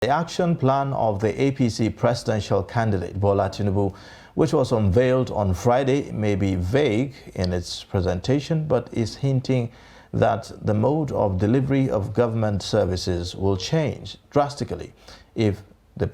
The action plan of the APC presidential candidate Bola Tinubu, which was unveiled on Friday, may be vague in its presentation, but is hinting that the mode of delivery of government services will change drastically if Bola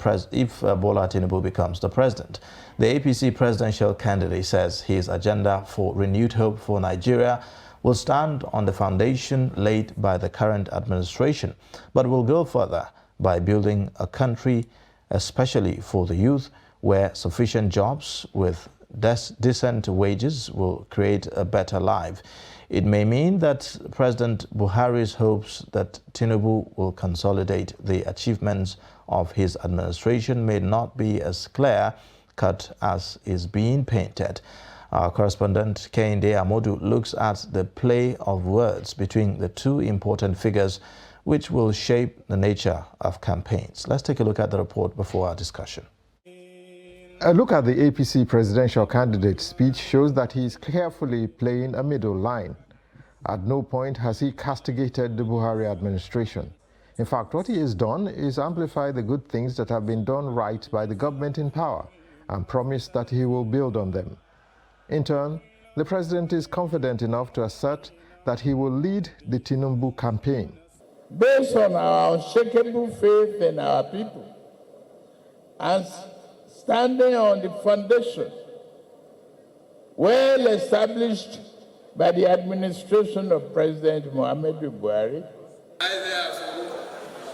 Tinubu becomes the president. The APC presidential candidate says his agenda for renewed hope for Nigeria will stand on the foundation laid by the current administration, but will go further by building a country, especially for the youth, where sufficient jobs with decent wages will create a better life. It may mean that President Buhari's hopes that Tinubu will consolidate the achievements of his administration may not be as clear-cut as is being painted. Our correspondent Kehinde Amodu looks at the play of words between the two important figures, which will shape the nature of campaigns. Let's take a look at the report before our discussion. A look at the APC presidential candidate's speech shows that he is carefully playing a middle line. At no point has he castigated the Buhari administration. In fact, what he has done is amplify the good things that have been done right by the government in power and promise that he will build on them. In turn, the president is confident enough to assert that he will lead the Tinubu campaign. Based on our unshakable faith in our people and standing on the foundation well established by the administration of President Muhammadu Buhari, I therefore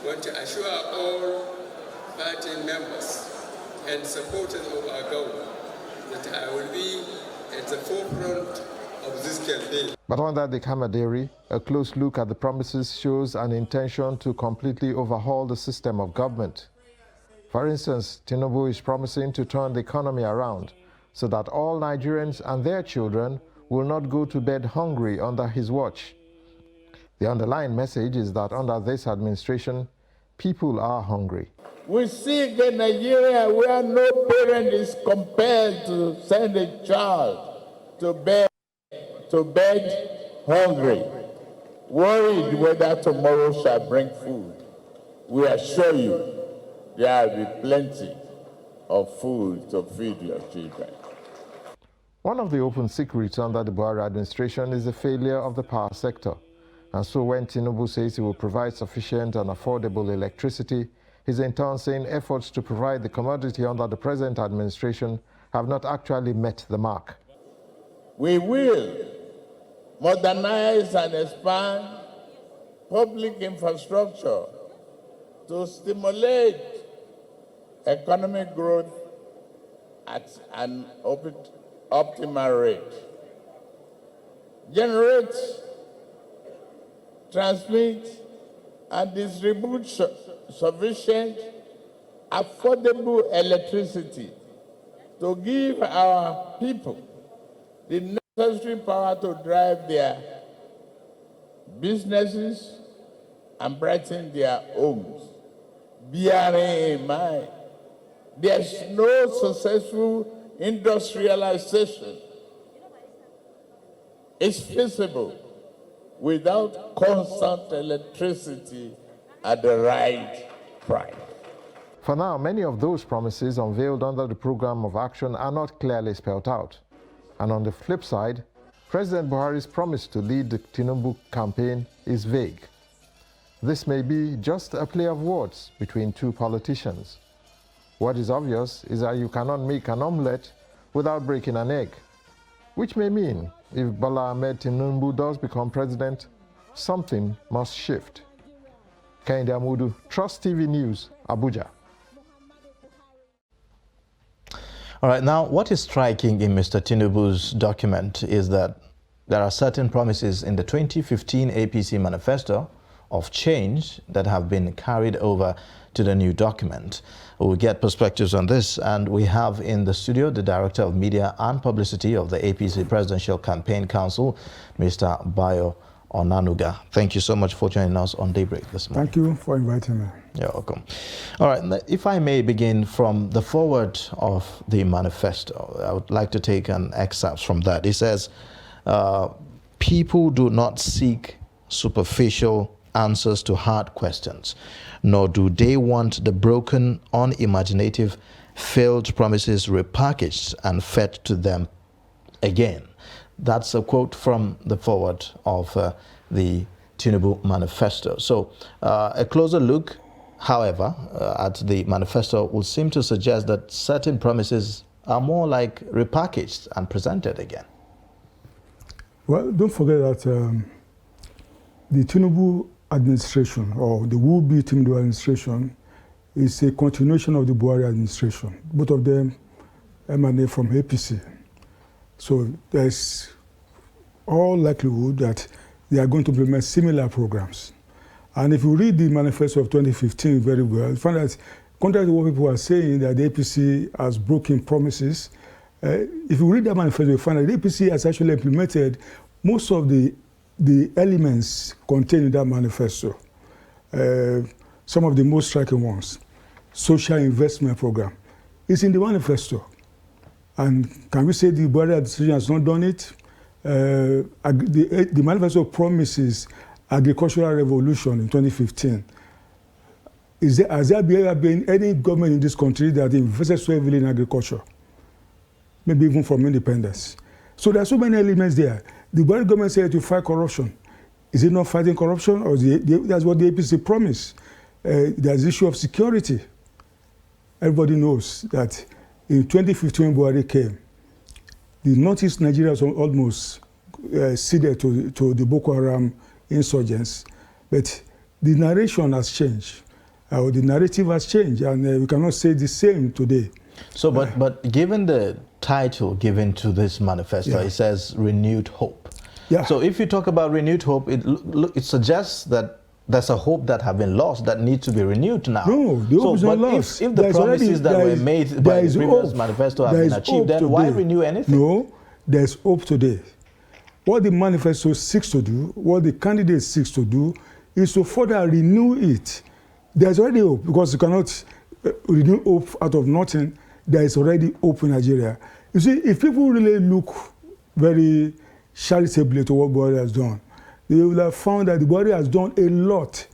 want to assure all party members and supporters of our government that I will be at the forefront of this campaign. But under the camaraderie, a close look at the promises shows an intention to completely overhaul the system of government. For instance, Tinubu is promising to turn the economy around so that all Nigerians and their children will not go to bed hungry under his watch. The underlying message is that under this administration, people are hungry. we seek a Nigeria where no parent is compelled to send a child to bed hungry, worried whether tomorrow shall bring food. We assure you there will be plenty of food to feed your children. One of the open secrets under the Buhari administration is the failure of the power sector. And so when Tinubu says he will provide sufficient and affordable electricity, he's in turn saying efforts to provide the commodity under the present administration have not actually met the mark. We will modernize and expand public infrastructure to stimulate economic growth at an optimal rate. Generate, transmit, and distribute sufficient, affordable electricity to give our people the necessary power to drive their businesses and brighten their homes. Bearing in mind, there's no successful industrialization is feasible without constant electricity at the right price. For now, many of those promises unveiled under the program of action are not clearly spelled out. And on the flip side, President Buhari's promise to lead the Tinubu campaign is vague. This may be just a play of words between two politicians. What is obvious is that you cannot make an omelette without breaking an egg, which may mean if Bola Ahmed Tinubu does become president, something must shift. Kehinde Amodu, Trust TV News, Abuja. All right, now what is striking in Mr. Tinubu's document is that there are certain promises in the 2015 APC Manifesto of change that have been carried over to the new document. We'll get perspectives on this, and we have in the studio the Director of Media and Publicity of the APC Presidential Campaign Council, Mr. Bayo Onanuga. Thank you so much for joining us on Daybreak this morning. Thank you for inviting me. You're welcome. All right, if I may begin from the foreword of the manifesto, I would like to take an excerpt from that. It says, people do not seek superficial answers to hard questions, nor do they want the broken, unimaginative, failed promises repackaged and fed to them again. That's a quote from the foreword of the Tinubu Manifesto. So a closer look, however, at the manifesto would seem to suggest that certain promises are more like repackaged and presented again. Well, don't forget that the Tinubu administration, or the will-be Tinubu administration, is a continuation of the Buhari administration. Both of them emanate from APC. So there's all likelihood that they are going to implement similar programs. And if you read the manifesto of 2015 very well, you find that, contrary to what people are saying, that the APC has broken promises, if you read that manifesto, you find that the APC has actually implemented most of the elements contained in that manifesto. Some of the most striking ones. Social investment program. It's in the manifesto. And can we say the Buhari administration has not done it? The manifesto promises agricultural revolution in 2015. Has there ever been any government in this country that invested so heavily in agriculture? Maybe even from independence. So there are so many elements there. The Buhari government said to fight corruption. Is it not fighting corruption? Or that's what the APC promised. There's the issue of security. Everybody knows that in 2015 when Buhari came, the northeast Nigeria was almost ceded to the Boko Haram insurgents. But the narration has changed. The narrative has changed, and we cannot say the same today. So, but given the title given to this manifesto, it says renewed hope. Yeah. So if you talk about renewed hope, it suggests that there's a hope that have been lost that needs to be renewed now. No, the hope is not lost. If the promises that were made by the previous manifesto have been achieved, then why renew anything? No, there's hope today. What the manifesto seeks to do, what the candidate seeks to do, is to further renew it. There's already hope, because you cannot renew hope out of nothing. There is already hope in Nigeria. You see, if people really look very charitably to what Buhari has done, they will have found that the Buhari has done a lot.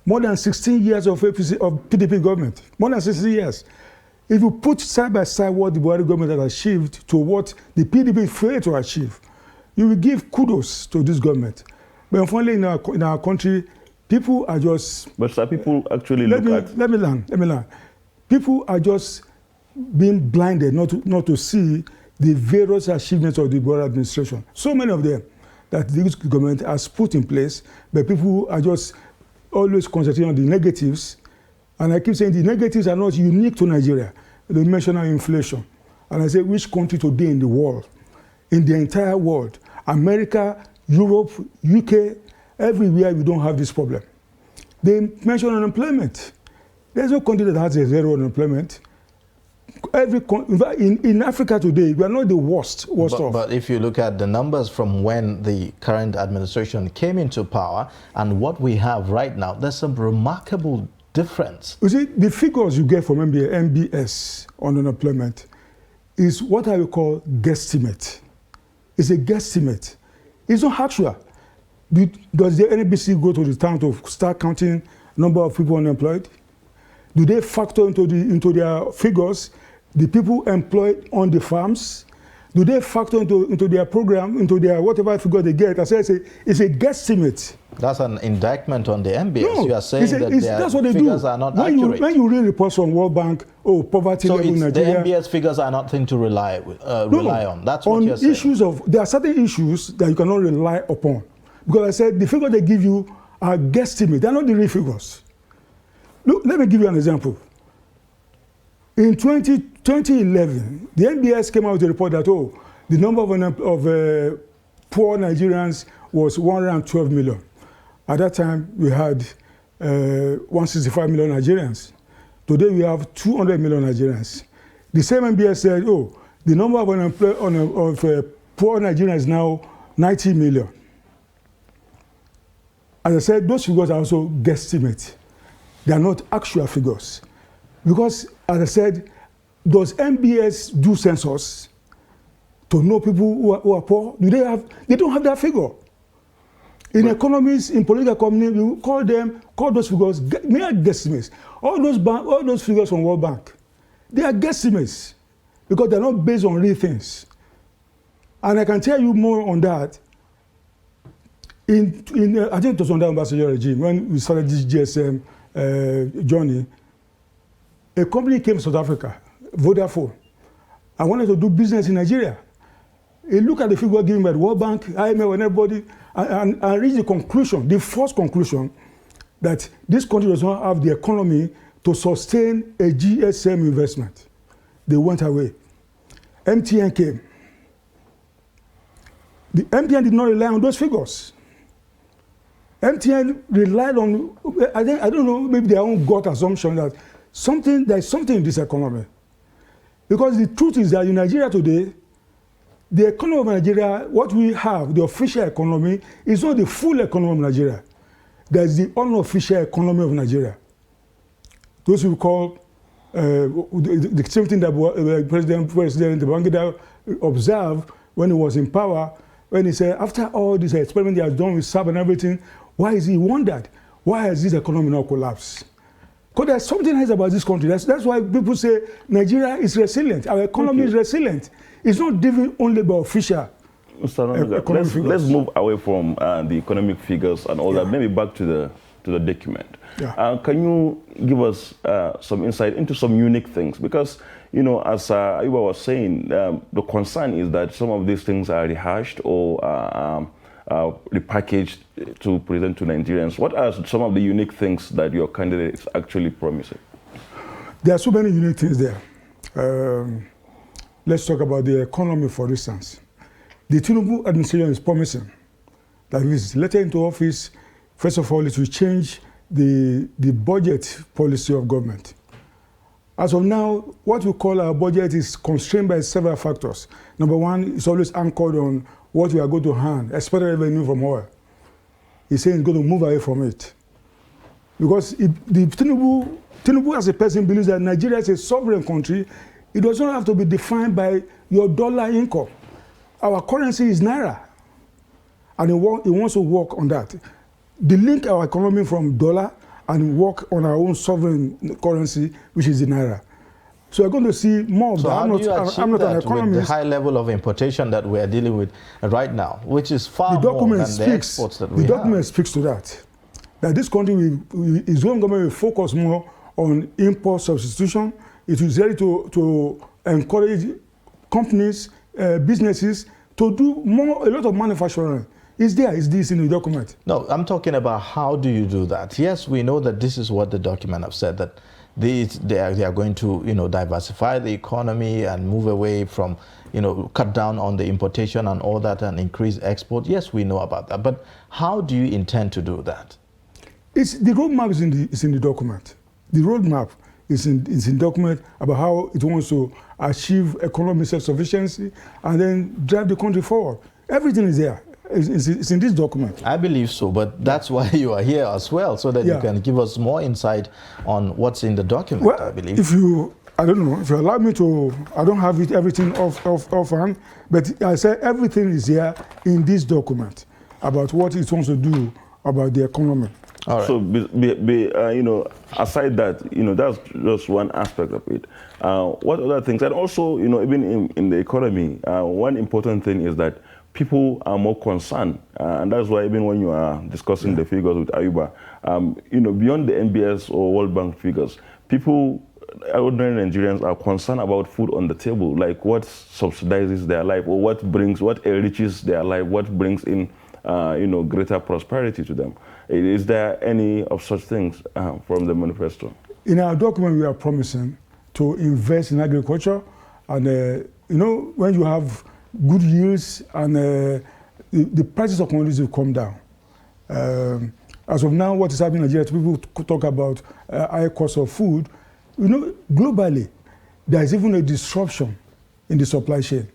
More than 16 years of PDP government. More than 16 years. If you put side by side what the Buhari government has achieved to what the PDP failed to achieve, you will give kudos to this government. But unfortunately, in our country, people are just... But sir, people actually Let me learn. People are just being blinded not to see the various achievements of the Buhari administration. So many of them that this government has put in place, but people are just always concentrating on the negatives. And I keep saying the negatives are not unique to Nigeria. They mention inflation. And I say, which country today in the world, in the entire world, America, Europe, UK, everywhere we don't have this problem. They mention unemployment. There's no country that has a zero unemployment. In Africa today, we are not the worst off. But if you look at the numbers from when the current administration came into power and what we have right now, there's some remarkable difference. You see, the figures you get from MBS on unemployment is what I would call guesstimate. It's a guesstimate. It's not actual. Does the NBC go to the town to start counting number of people unemployed? Do they factor into their figures the people employed on the farms? Do they factor into their program, into their whatever figure they get? I say it's a guesstimate. That's an indictment on the MBS. No, you are saying that their figures are not accurate. When you read reports from World Bank, poverty level in Nigeria, the MBS figures are nothing to rely on. That's what you're saying. There are certain issues that you cannot rely upon. Because I said the figures they give you are guesstimates. They're not the real figures. Look, let me give you an example. In 2011, the NBS came out with a report that, the number of poor Nigerians was 112 million. At that time, we had 165 million Nigerians. Today, we have 200 million Nigerians. The same NBS said, the number of poor Nigerians is now 90 million. As I said, those figures are also guesstimates. They are not actual figures. Because, as I said, does MBS do census to know people who are poor? They don't have that figure. In economists, in political economy, we call those figures mere guesstimates. All those figures from World Bank, they are guesstimates because they're not based on real things. And I can tell you more on that. I think it was under Ambassador regime, when we started this GSM journey, a company came to South Africa, Vodafone, and wanted to do business in Nigeria. He looked at the figure given by the World Bank, IMF, and everybody, and reached the conclusion, the first conclusion, that this country does not have the economy to sustain a GSM investment. They went away. MTN came. The MTN did not rely on those figures. MTN relied on, I don't know, maybe their own gut assumption that there's something in this economy. Because the truth is that in Nigeria today, the economy of Nigeria, what we have, the official economy, is not the full economy of Nigeria. There's the unofficial economy of Nigeria. Those who call the same thing that President Babangida observed when he was in power, when he said, after all this experiment he has done with SAP and everything, why is he wondered? Why has this economy not collapsed? Because there's something else about this country. That's why people say Nigeria is resilient. Our economy is resilient. It's not driven only by official economic figures. Let's move away from the economic figures and all that, maybe back to the document. Yeah. Can you give us some insight into some unique things? Because, you know, as Ayuba was saying, the concern is that some of these things are rehashed or repackaged to present to Nigerians. What are some of the unique things that your candidate is actually promising? There are so many unique things there. Let's talk about the economy, for instance. The Tinubu administration is promising that if it's elected into office, first of all, it will change the budget policy of government. As of now, what we call our budget is constrained by several factors. Number one, it's always anchored on what we are going to earn, especially revenue from oil. He's saying he's going to move away from it. Because Tinubu as a person believes that Nigeria is a sovereign country. It does not have to be defined by your dollar income. Our currency is Naira. And he wants to work on that. Delink our economy from dollar and work on our own sovereign currency, which is the Naira. So we're going to see more of that. I'm not an economist. With the high level of importation that we are dealing with right now, which is far more than the exports that we have. The document speaks to that. That this country, its own government will focus more on import substitution. It is ready to encourage companies, businesses to do a lot of manufacturing. It's this in the document. No, I'm talking about how do you do that? Yes, we know that this is what the document have said, that they are going to, you know, diversify the economy and move away from, you know, cut down on the importation and all that and increase export. Yes, we know about that. But how do you intend to do that? The roadmap is in the document. The roadmap is in the document about how it wants to achieve economic self-sufficiency and then drive the country forward. Everything is there. It's in this document. I believe so, but that's why you are here as well, so that you can give us more insight on what's in the document, well, I believe. I don't know, if you allow me to, I don't have everything offhand, but I said everything is here in this document about what it wants to do about the economy. All right. So, you know, aside that, you know, that's just one aspect of it. What other things? And also, you know, even in the economy, one important thing is that people are more concerned, and that's why even when you are discussing the figures with Ayuba, you know, beyond the NBS or World Bank figures, people, ordinary Nigerians, are concerned about food on the table, like what subsidizes their life, or what enriches their life, what brings in, you know, greater prosperity to them. Is there any of such things from the manifesto? In our document, we are promising to invest in agriculture, and you know, when you have good yields and the prices of commodities will come down. As of now, what is happening in Nigeria, people talk about high cost of food. You know, globally, there is even a disruption in the supply chain.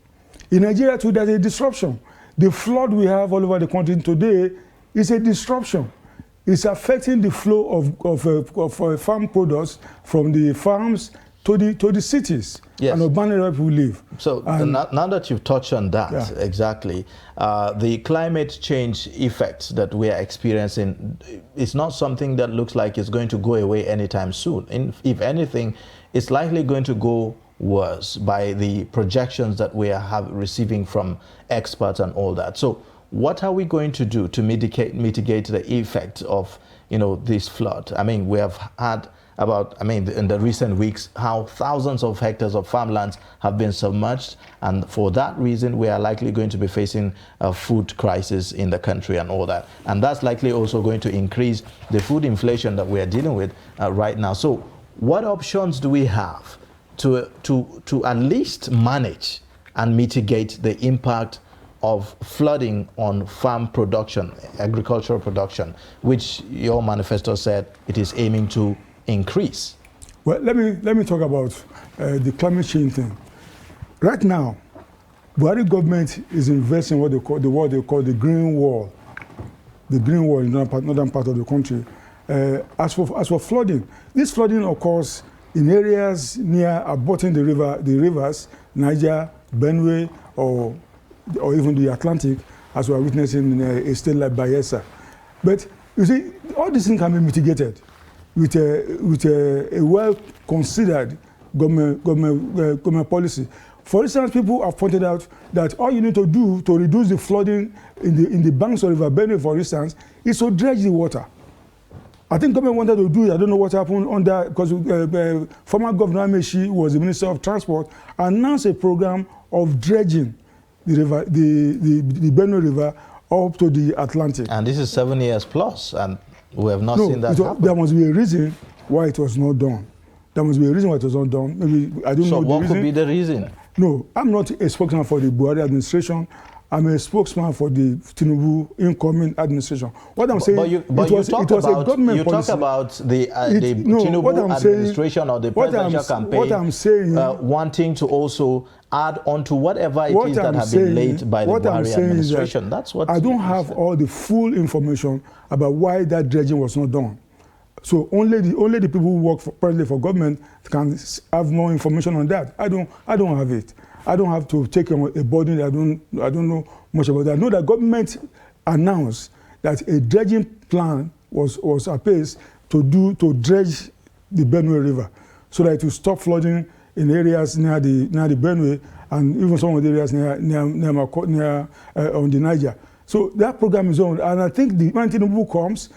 In Nigeria too, there's a disruption. The flood we have all over the country today is a disruption. It's affecting the flow of farm products from the farms to the cities Yes. and urban areas people live. So now that you've touched on that, exactly, the climate change effects that we are experiencing is not something that looks like it's going to go away anytime soon. If anything, it's likely going to go worse by the projections that we are receiving from experts and all that. So what are we going to do to mitigate the effect of, this flood? I mean, we have had in the recent weeks, how thousands of hectares of farmlands have been submerged, and for that reason, we are likely going to be facing a food crisis in the country and all that. And that's likely also going to increase the food inflation that we are dealing with right now. So what options do we have to at least manage and mitigate the impact of flooding on farm production, agricultural production, which your manifesto said it is aiming to increase? Well, let me talk about the climate change thing. Right now, Buhari government is investing in what they call the green wall. The green wall in the northern part of the country. As for flooding, this flooding occurs in areas near abutting the rivers, Niger, Benue, or even the Atlantic, as we are witnessing in a state like Bayelsa. But you see, all these things can be mitigated with a well-considered government policy. For instance, people have pointed out that all you need to do to reduce the flooding in the banks of River Benue, for instance, is to dredge the water. I think government wanted to do it. I don't know what happened under, because former Governor Amechi was the Minister of Transport, announced a program of dredging the river, the Benue River up to the Atlantic. And this is 7 years plus, and we have not seen that happen. There must be a reason why it was not done. There must be a reason why it was not done. Maybe I don't know. So what could be the reason? No, I'm not a spokesman for the Buhari administration. I'm a spokesman for the Tinubu incoming administration. What I'm saying, it was a government policy. You talk about the Tinubu administration or the presidential campaign. What I'm saying, wanting to also add on to whatever it is that have been laid by the Buhari administration. That's what I don't have all the full information about why that dredging was not done. So only the people who work currently for government can have more information on that. I don't have it. I don't have to take a burden. I don't know much about that. I know that government announced that a dredging plan was appraised to dredge the Benue River, so that it will stop flooding in areas near the Benue and even some of the areas near on the Niger. So that program is on, and I think when Tinubu comes,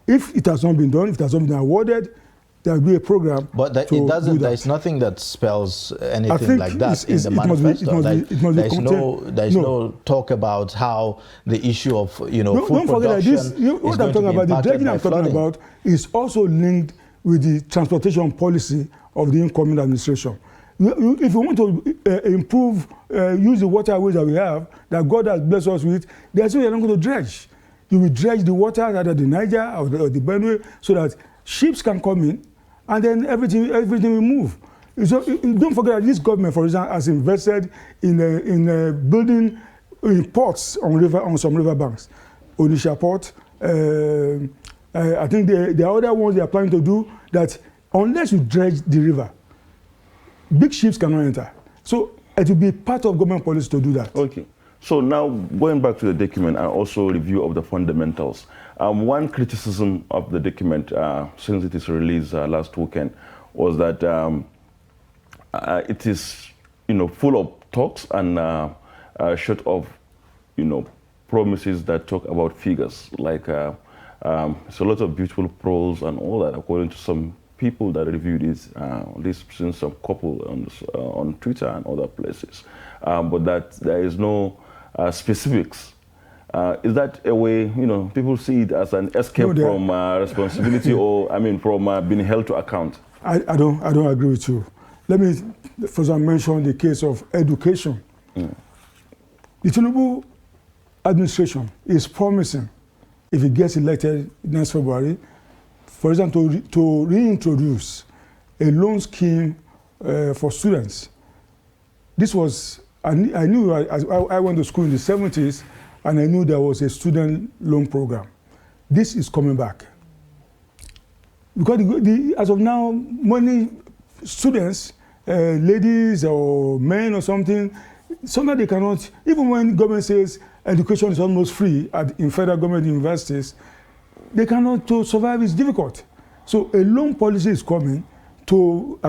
if it has not been done, if it has not been awarded, there will be a program. But it doesn't. There's nothing that spells anything like that in the manifesto. There's no talk about how the issue of food production. What I'm talking about, the dredging I'm talking about, is also linked with the transportation policy of the incoming administration. If we want to improve, use the waterways that we have, that God has blessed us with, there's no way you're not going to dredge. You will dredge the water out of the Niger or the Benue, so that ships can come in, and then everything will move. So don't forget that this government, for example, has invested in building ports on some river banks. Onitsha Port. I think the other ones they are planning to do that. Unless you dredge the river, big ships cannot enter. So it will be part of government policy to do that. Okay. So now going back to the document and also review of the fundamentals. One criticism of the document since it is released last weekend was that it is, full of talks and short of, promises that talk about figures. Like it's a lot of beautiful prose and all that, according to some people that reviewed this since some couple on Twitter and other places, but that there is no specifics. Is that a way, people see it as an escape from responsibility or, from being held to account? I don't agree with you. Let me first mention the case of education. The Tinubu administration is promising, if it gets elected next February, for example, to reintroduce a loan scheme for students. This was, I knew I went to school in the 70s, and I knew there was a student loan program. This is coming back. Because as of now, money students, ladies or men or something, sometimes they cannot, even when government says education is almost free in federal government universities, they cannot, to survive is difficult. So a loan policy is coming to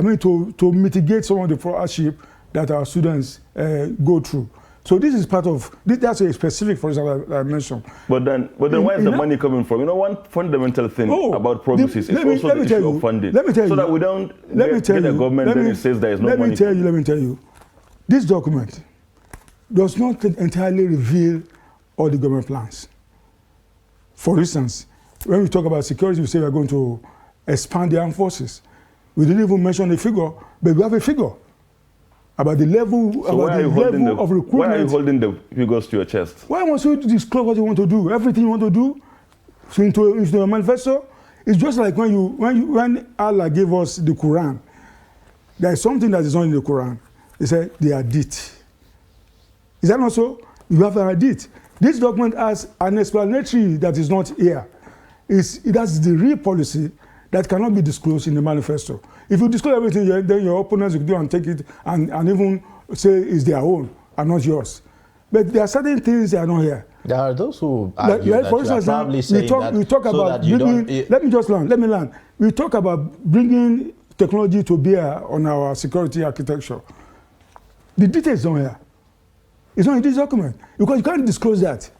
mitigate some of the hardship that our students go through. So this is part of, that's a specific, for example, I mentioned. But then where is the money coming from? You know, one fundamental thing about promises is also the issue of funding. Let me tell you. So that we don't get a government then it says there is no money. Let me tell you. This document does not entirely reveal all the government plans. For instance, when we talk about security, we say we're going to expand the armed forces. We didn't even mention a figure, but we have a figure about the level, so of recruitment. Why are you holding the figures to your chest? Why must you disclose what you want to do? Everything you want to do into a manifesto? It's just like when Allah gave us the Quran. There is something that is not in the Quran. He said the hadith. Is that not so? You have a hadith. This document has an explanatory that is not here. It has the real policy that cannot be disclosed in the manifesto. If you disclose everything, then your opponents will go and take it and even say it's their own and not yours. But there are certain things that are not here. There are those who argue that for instance, you are probably saying we talk so about that you bringing, let me land. We talk about bringing technology to bear on our security architecture. The details don't here. It's not in this document because you can't disclose that.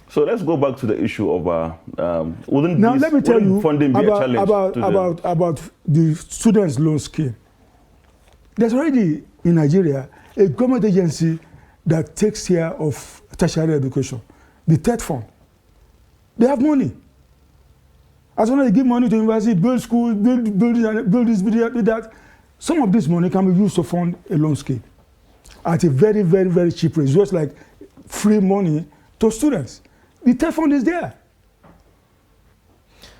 So let's go back to the issue of wouldn't funding be a challenge about the students' loan scheme. There's already in Nigeria a government agency that takes care of tertiary education, the TED Fund. They have money. As long as they give money to university, build schools, build this, build that, some of this money can be used to fund a loan scheme at a very, very, very cheap rate, just like free money to students. The TED Fund is there.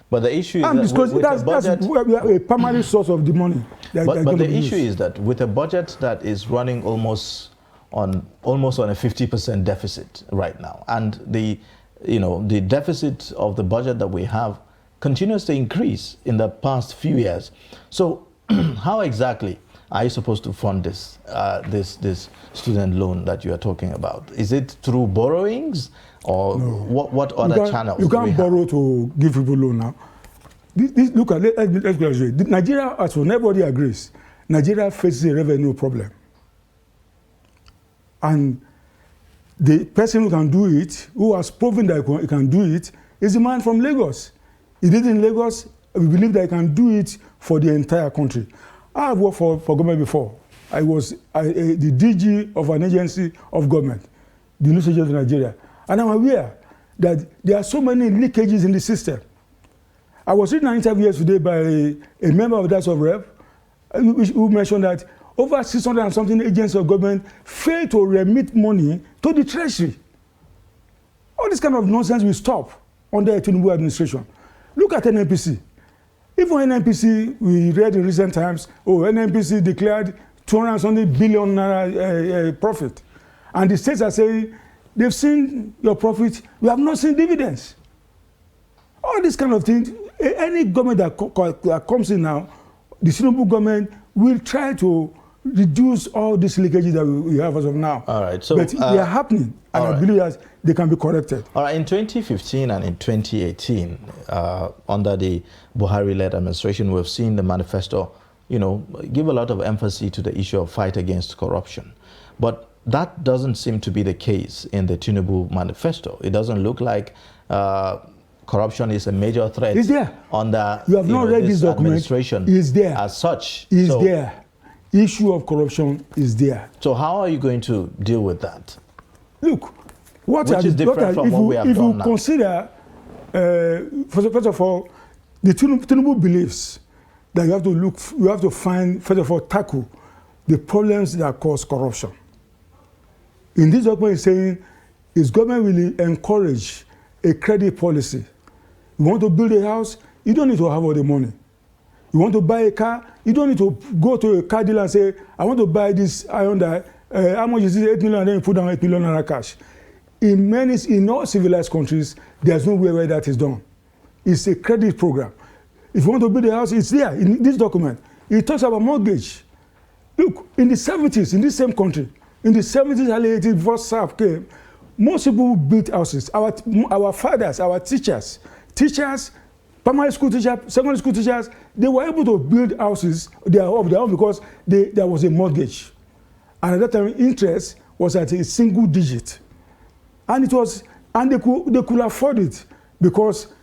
But the issue is that's a primary source of the money. But the issue is that with a budget that is running almost on a 50% deficit right now, and the deficit of the budget that we have continues to increase in the past few years. So how exactly are you supposed to fund this student loan that you are talking about? Is it through borrowings? Or no. What other channels? You can't borrow to give people loan now. Look at let's graduate. Nigeria, as well, everybody agrees, Nigeria faces a revenue problem. And the person who can do it, who has proven that he can do it, is the man from Lagos. He did it in Lagos. We believe that he can do it for the entire country. I have worked for government before. I was the DG of an agency of government, the News Agency of Nigeria. And I'm aware that there are so many leakages in the system. I was reading an interview yesterday by a member of the House of Rep who mentioned that over 600 and something agencies of government fail to remit money to the treasury. All this kind of nonsense will stop under the Tinubu administration. Look at NNPC. Even NNPC, we read in recent times, NNPC declared 200 and something billion naira profit. And the states are saying, they've seen your profit, we have not seen dividends. All these kind of things, any government that comes in now, the Tinubu government will try to reduce all these leakages that we have as of now. All right. So, but they are happening, and I believe that they can be corrected. All right. In 2015 and in 2018, under the Buhari-led administration, we've seen the manifesto, give a lot of emphasis to the issue of fight against corruption. But that doesn't seem to be the case in the Tinubu manifesto. It doesn't look like corruption is a major threat. It's there. Under you have not read this document. Administration. It's there. As such. It's there. Issue of corruption is there. So how are you going to deal with that? Look, which is different from what we have done now. If you consider, first of all, the Tinubu believes that you have to find, first of all, tackle the problems that cause corruption. In this document, it's saying his government will encourage a credit policy. You want to build a house, you don't need to have all the money. You want to buy a car, you don't need to go to a car dealer and say, I want to buy this Hyundai, how much is it? 8 million, and then you put down 8 million naira cash. In all civilized countries, there's nowhere where that is done. It's a credit program. If you want to build a house, it's there in this document. He talks about mortgage. Look, in the 70s, in this same country, in the 70s, early 80s, before SAP came, most people built houses. Our fathers, our teachers, primary school teachers, secondary school teachers, they were able to build houses of their own because there was a mortgage. And at that time, interest was at a single digit. And they could afford it because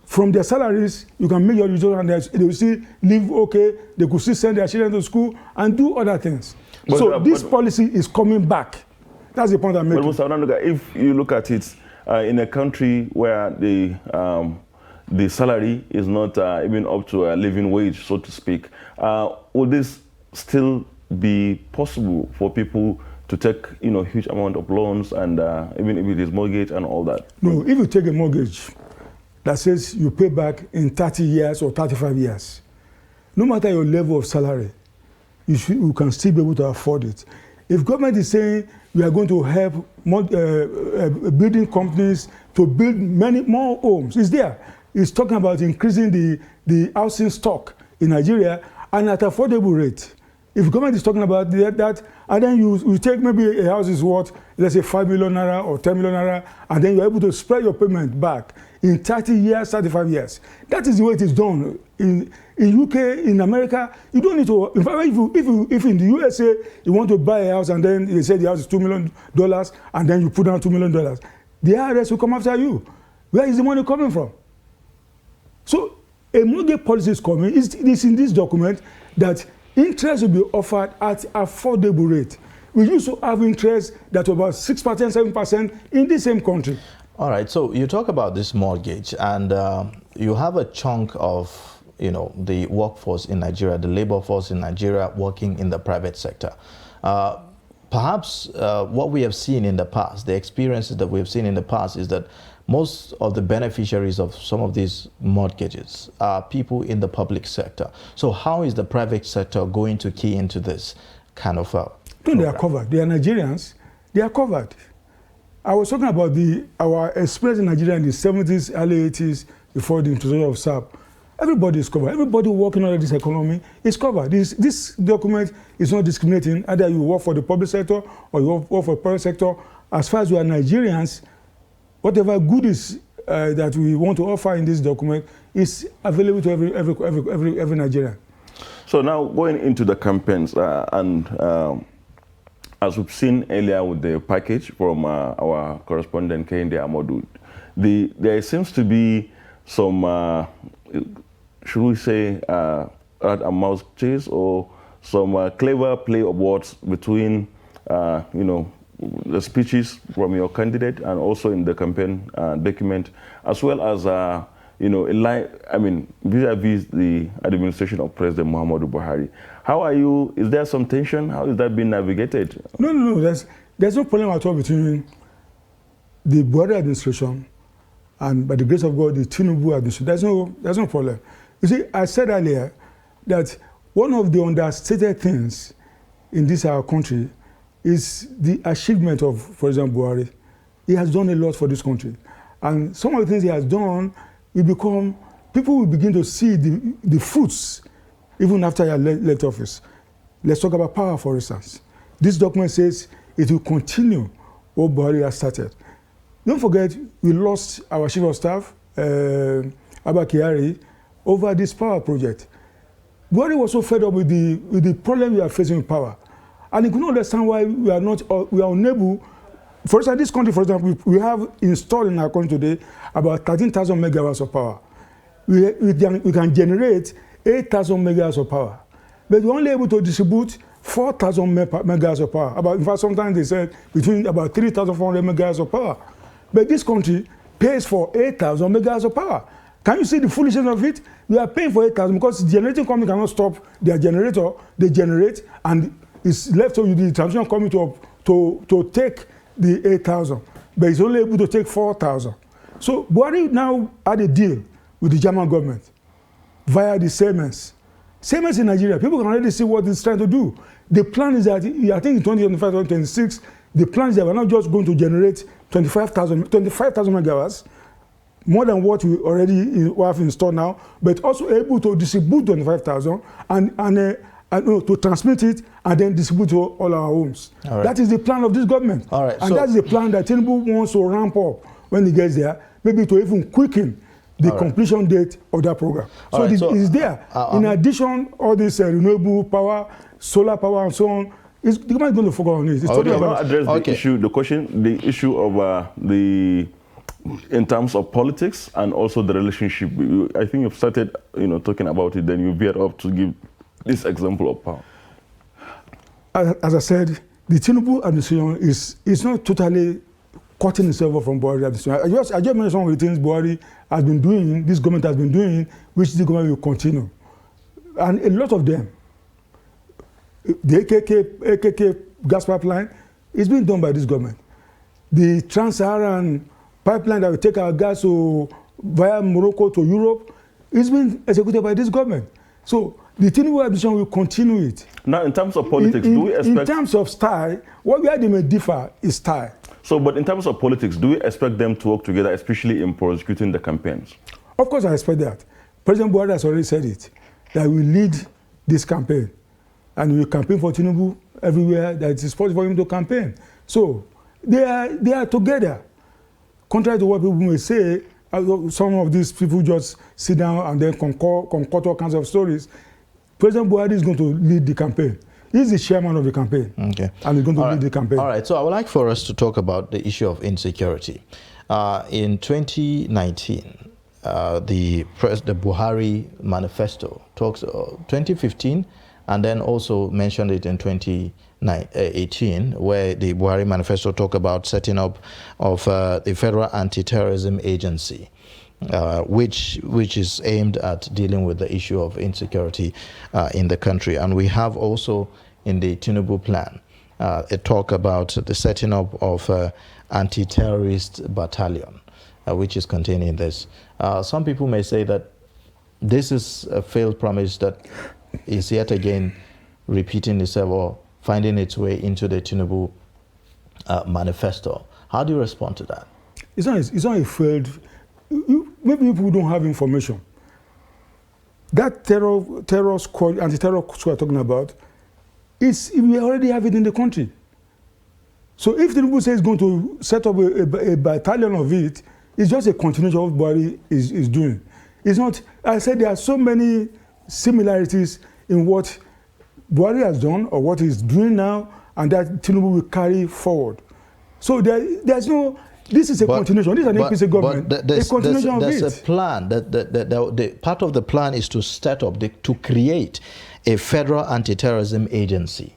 from their salaries, you can make your return and they will still live okay, they could still send their children to school and do other things. So this policy is coming back. That's the point I'm making. But Mr. Onanuga, if you look at it in a country where the salary is not even up to a living wage, so to speak, would this still be possible for people to take, huge amount of loans and even if it is mortgage and all that? No, if you take a mortgage that says you pay back in 30 years or 35 years, no matter your level of salary, you can still be able to afford it. If government is saying we are going to help building companies to build many more homes, it's there. It's talking about increasing the housing stock in Nigeria and at affordable rate. If government is talking about that, and then you take maybe a house is worth, let's say 5 million naira or 10 million naira, and then you're able to spread your payment back in 30 years, 35 years. That is the way it is done. In UK, in America, you don't need to, in fact, if in the USA, you want to buy a house and then they say the house is $2 million and then you put down $2 million, the IRS will come after you. Where is the money coming from? So a mortgage policy is coming. It's in this document that interest will be offered at affordable rate. We used to have interest that was about 6%, 7% in the same country. All right, so you talk about this mortgage and you have a chunk of the workforce in Nigeria, the labor force in Nigeria working in the private sector. Perhaps what we have seen in the past, the experiences that we have seen in the past is that most of the beneficiaries of some of these mortgages are people in the public sector. So how is the private sector going to key into this kind of they are covered. They are Nigerians. They are covered. I was talking about our experience in Nigeria in the 70s, early 80s, before the introduction of SAP. Everybody is covered. Everybody working under this economy is covered. This document is not discriminating. Either you work for the public sector or you work for the private sector. As far as we are Nigerians, whatever goodies that we want to offer in this document is available to every Nigerian. So now going into the campaigns as we've seen earlier with the package from our correspondent Kehinde Amodu, there seems to be some, should we say, rat and mouse chase or some clever play of words between, the speeches from your candidate and also in the campaign document, as well as, vis-a-vis the administration of President Muhammadu Buhari. How are you? Is there some tension? How is that being navigated? No. There's no problem at all between the Buhari administration and, by the grace of God, the Tinubu administration. There's no problem. You see, I said earlier that one of the understated things in this our country is the achievement of, for example, Buhari. He has done a lot for this country. And some of the things he has done people will begin to see the fruits even after he has left office. Let's talk about power, for instance. This document says it will continue what Buhari has started. Don't forget, we lost our chief of staff, Abba Kyari, over this power project. Buhari was so fed up with the problem we are facing with power. And he could not understand why we are unable. For instance, this country, for example, we have installed in our country today about 13,000 megawatts of power. We can generate 8,000 megawatts of power. But we're only able to distribute 4,000 megawatts of power. In fact, sometimes they said between about 3,400 megawatts of power. But this country pays for 8,000 megawatts of power. Can you see the foolishness of it? We are paying for 8,000 because the generating company cannot stop their generator. They generate and it's left to the transmission company to take the 8,000. But it's only able to take 4,000. So Buhari now had a deal with the German government via the Siemens. Siemens in Nigeria, people can already see what it's trying to do. The plan is that, I think in 2025, 2026, the plan is that we're not just going to generate 25,000 megawatts, more than what we already have installed now, but also able to distribute 25,000 and to transmit it and then distribute to all our homes. Right. That is the plan of this government. All right. And that's the plan that Tinubu wants to ramp up when he gets there, maybe to even quicken the completion date of that program. So it's there. In addition, all this renewable power, solar power, and so on, the government is going to focus on it. It's not address the issue, the issue of in terms of politics and also the relationship. I think you've started, talking about it. Then you veered off to give this example of power. As I said, the Tinubu administration is not totally cutting itself off from Buhari administration. I just mentioned some of the things Buhari has been doing, this government has been doing, which the government will continue. And a lot of them, the AKK gas pipeline is being done by this government. The Trans-Saharan pipeline that will take our gas via Morocco to Europe is being executed by this government. So the Tinubu administration will continue it. Now, in terms of politics, do we expect... In terms of style, where they may differ is style. So, but in terms of politics, do we expect them to work together, especially in prosecuting the campaigns? Of course, I expect that. President Buhari has already said it, that we lead this campaign. And we will campaign for Tinubu everywhere that it is possible for him to campaign. So, they are together. Contrary to what people may say, some of these people just sit down and then concoct all kinds of stories. President Buhari is going to lead the campaign. He's the chairman of the campaign. Okay. And he's going to lead the campaign. All right. So I would like for us to talk about the issue of insecurity. In 2019, the Buhari Manifesto talks 2015, and then also mentioned it in 2018, where the Buhari Manifesto talk about setting up of the Federal Anti-Terrorism Agency. Which is aimed at dealing with the issue of insecurity in the country. And we have also in the Tinubu plan a talk about the setting up of anti-terrorist battalion, which is contained in this. Some people may say that this is a failed promise that is yet again repeating itself or finding its way into the Tinubu manifesto. How do you respond to that? It's not a failed... Maybe people don't have information. That terror squad, anti-terror squad we're talking about, we already have it in the country. So if the people say it's going to set up a battalion of it, it's just a continuation of what Buhari is doing. It's not, I said there are so many similarities in what Buhari has done or what he's doing now, and that Tinubu will carry forward. So there's no... This is a continuation. This is an APC government. There's a continuation of it. There's a plan. The part of the plan is to set up, to create a federal anti-terrorism agency.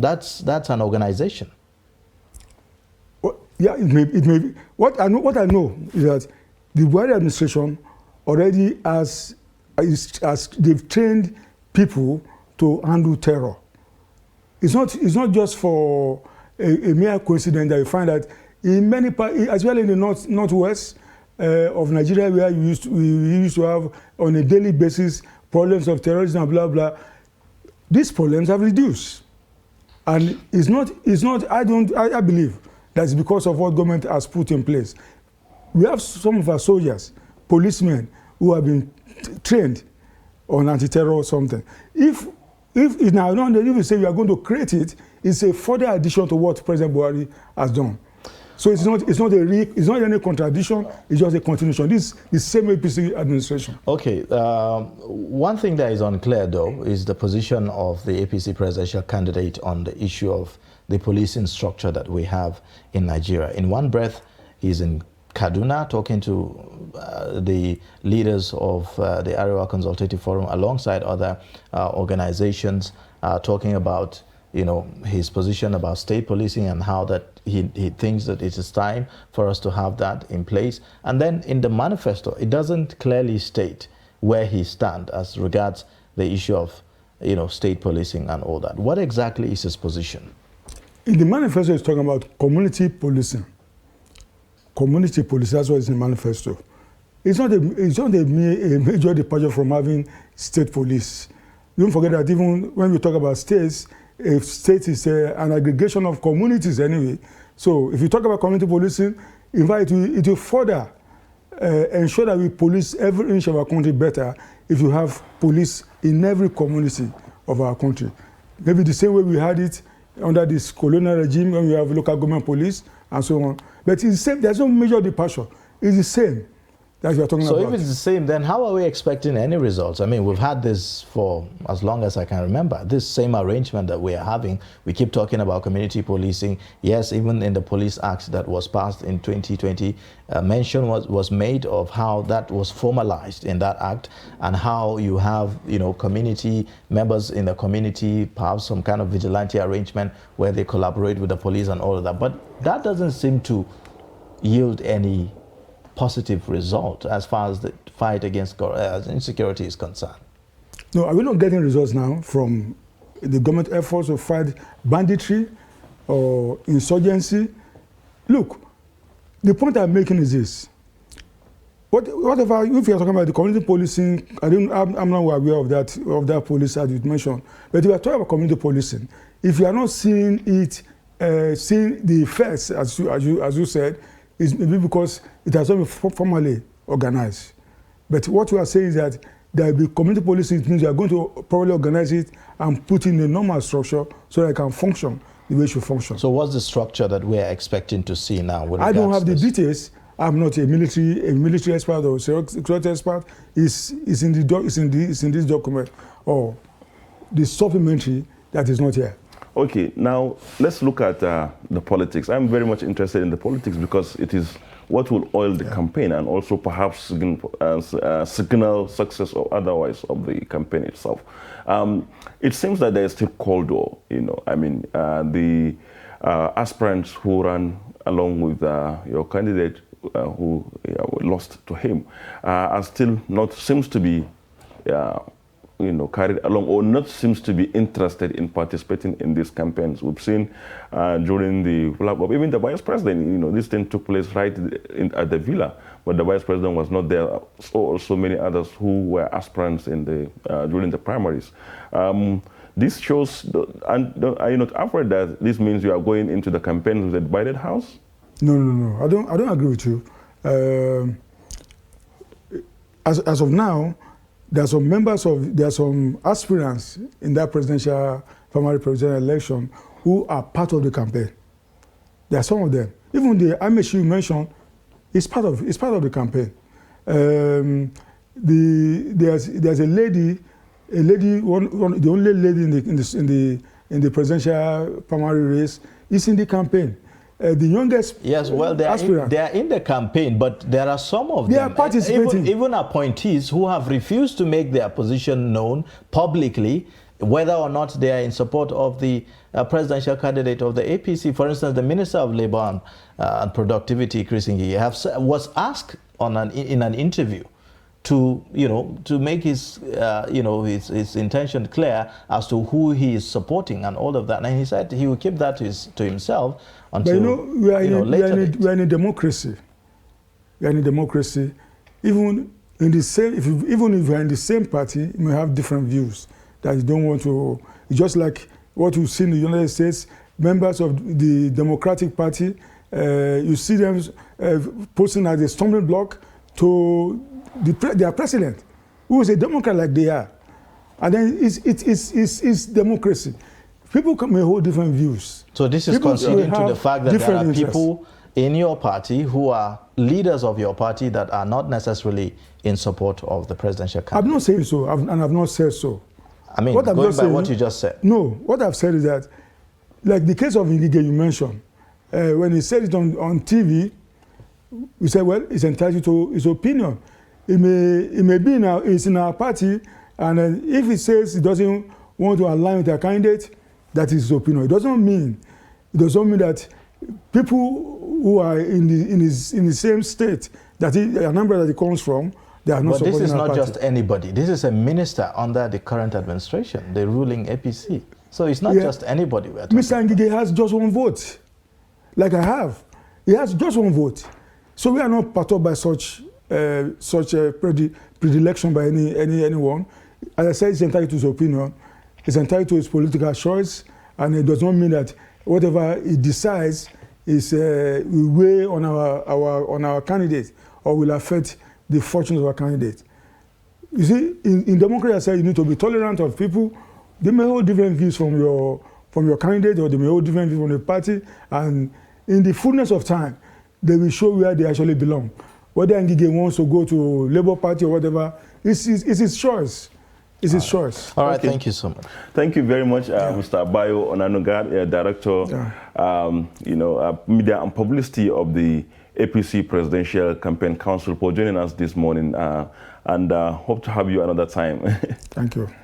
That's an organization. Well, yeah, it may be. What I know is that the Buhari administration already they've trained people to handle terror. It's not just for a mere coincidence that you find that in many parts, as well in the northwest of Nigeria, where we used to have on a daily basis problems of terrorism and blah blah, these problems have reduced, and it's not. I believe that's because of what government has put in place. We have some of our soldiers, policemen, who have been trained on anti-terror or something. If you say we are going to create it, it's a further addition to what President Buhari has done. So it's not any contradiction. It's just a continuation. This is the same APC administration. Okay. One thing that is unclear, though, is the position of the APC presidential candidate on the issue of the policing structure that we have in Nigeria. In one breath, he's in Kaduna talking to the leaders of the Arewa Consultative Forum alongside other organizations, talking about his position about state policing and how that he thinks that it is time for us to have that in place. And then in the manifesto, it doesn't clearly state where he stands as regards the issue of state policing and all that. What exactly is his position? In the manifesto, it's talking about community policing. Community policing, that's what is in the manifesto. It's not a major departure from having state police. Don't forget that even when we talk about states, a state is an aggregation of communities anyway. So if you talk about community policing, in fact, it will further ensure that we police every inch of our country better if you have police in every community of our country. Maybe the same way we had it under this colonial regime when we have local government police and so on. But it's the same, there's no major departure. It's the same that we are talking about. So if it's the same, then how are we expecting any results? I mean, we've had this for as long as I can remember. This same arrangement that we are having, we keep talking about community policing. Yes, even in the Police Act that was passed in 2020, mention was made of how that was formalized in that act, and how you have, you know, community members in the community, perhaps some kind of vigilante arrangement where they collaborate with the police and all of that. But that doesn't seem to yield any positive result as far as the fight against insecurity is concerned. No, are we not getting results now from the government efforts to fight banditry or insurgency? Look, the point I'm making is this. Whatever, if you're talking about the community policing, I'm not aware of that police as you mentioned. But if you're talking about community policing, if you are not seeing it, seeing the effects, as you said, is maybe because it has not been formally organized. But what you are saying is that there will be community policing. It means you are going to probably organize it and put in a normal structure so that it can function the way it should function. So what's the structure that we are expecting to see now? I don't have the details. I'm not a military expert or security expert. It's in this document or the supplementary that is not here. Okay, now let's look at the politics. I'm very much interested in the politics because it is what will oil the campaign and also perhaps signal success or otherwise of the campaign itself. It seems that there is still cold war, you know. I mean, the aspirants who ran along with your candidate who lost to him are still not, seems to be you know, carried along or not seems to be interested in participating in these campaigns. We've seen during the Black Bob, even the vice president, you know, this thing took place right at the villa, but the vice president was not there. So also many others who were aspirants in the during the primaries. This shows, are you not afraid that this means you are going into the campaign with a divided house? No. I don't agree with you. As of now, there are some aspirants in that primary presidential election who are part of the campaign. There are some of them. Even the Amish you mentioned is part of the campaign. There's a lady, the only lady in the presidential primary race is in the campaign. The youngest they are in the campaign, but there are some of them, are participating. Even appointees who have refused to make their position known publicly, whether or not they are in support of the presidential candidate of the APC. For instance, the Minister of Labour and Productivity, Chris Ngige, was asked in an interview to make his his intention clear as to who he is supporting and all of that, and he said he will keep that to himself until we are in a democracy. We are in a democracy. Even if you are in the same party, you may have different views that you don't want to. It's just like what you see in the United States, members of the Democratic Party, you see them posting as a stumbling block to their president, who is a Democrat like they are. And then it's democracy. People may hold different views. So this is conceding to the fact that there are people in your party who are leaders of your party that are not necessarily in support of the presidential candidate. I'm not saying so, and I've not said so. I mean, going by what you just said. No, what I've said is that, like the case of Ngige you mentioned, when he said it on TV, we said, well, he's entitled to his opinion. It may be it's in our party, and if he says he doesn't want to align with a candidate, that is his opinion. It doesn't mean that people who are in the same state that a number that he comes from, they are not supporting our party. But this is not just anybody. This is a minister under the current administration, the ruling APC. So it's not just anybody we're talking Mr. Ngige has just one vote, like I have. He has just one vote. So we are not perturbed by such predilection by anyone. As I said, he's entitled to his opinion. He's entitled to his political choice, and it does not mean that whatever he decides is will weigh on our candidate or will affect the fortunes of our candidate. You see, in democracy, I say you need to be tolerant of people. They may hold different views from your candidate, or they may hold different views from the party, and in the fullness of time, they will show where they actually belong. Whether Ngige wants to go to Labour Party or whatever, it's his choice. It's his choice. All right, Okay. thank you so much. Thank you very much, Mr. Abayo Onanuga, Director, Media and Publicity of the APC Presidential Campaign Council, for joining us this morning, and hope to have you another time. Thank you.